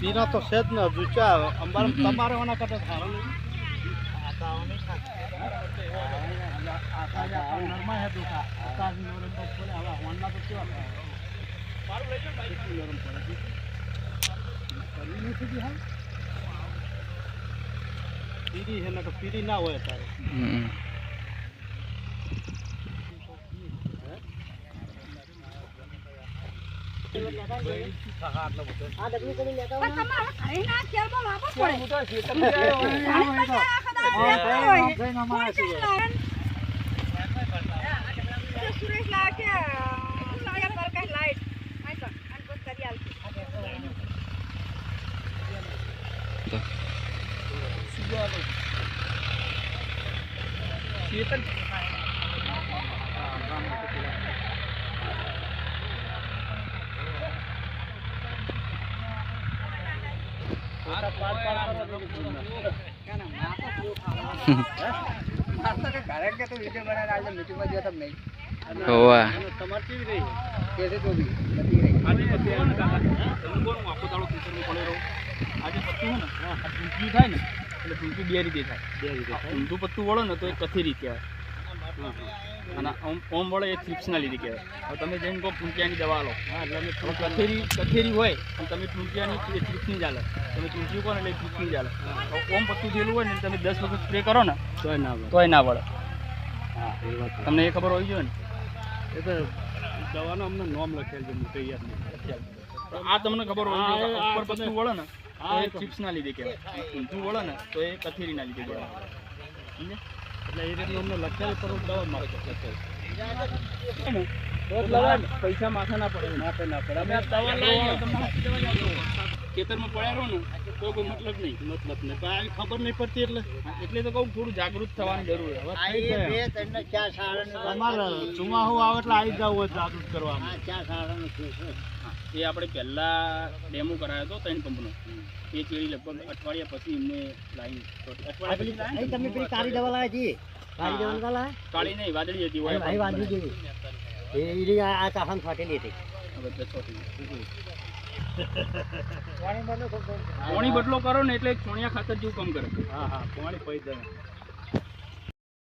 પીરા તો છે જ ને હજુ ચા અમારે તમારે ઓના કરતા સારો નહીં પીરી છે ને તો પીરી ના હોય તારે બે રીતે થાય ઊંધું પત્તું વળો ને તો એ કથેરી કહેવાય અને ઓમ વળે એ થ્રિપ્સના લીધે કહેવાય. હવે તમે જઈને કહો ટૂંકિયાની દવા લો કથેરી હોય અને તમે ટૂંકિયાની એ થ્રિપ્સની જ હાલે તમે ટૂંક્યું કહો ને એટલે થ્રિપ્સની જ હાલે. ઓમ પત્તું થયેલું હોય ને તમે 10 વખત સ્પ્રે કરો ને તોય ના વળે. તમને એ ખબર હોવી જોઈએ ને એ તો દવાનો અમને નોમ લખેલ છે તૈયાર નહીં. આ તમને ખબર હોવી જોઈએ ઉપર પત્તું વળે ને એ થ્રિપ્સના લીધે કહેવાય ઊંધું વળે ને તો એ કથેરીના લીધે કહેવાય. સમજે એટલે એ રીતનું અમને લખેલ પર દવા મારે લખેલ પૈસા માથા ના પડે ના પડે. અમે ખેતરમાં પડ્યા રહો ને તો કોઈ મતલબ નહીં પણ આવી ખબર નહીં પડતી એટલે તો કહું થોડું જાગૃત થવાની જરૂર તમારે ચુમાહુ આવે એટલે આવી જવું હોય જાગૃત કરવાનું. એ આપણે પહેલાં ડેમો કરાયો હતો 3 પંપનો એ કેળી લગભગ અઠવાડિયા પછી એમને લાવી કાળી દવા લાવી કાળી નહીં વાદળી હતી પાણી બદલો કરો ને એટલે છોણિયા ખાતર જેવું કામ કરે. હા પાણી પૈ જાય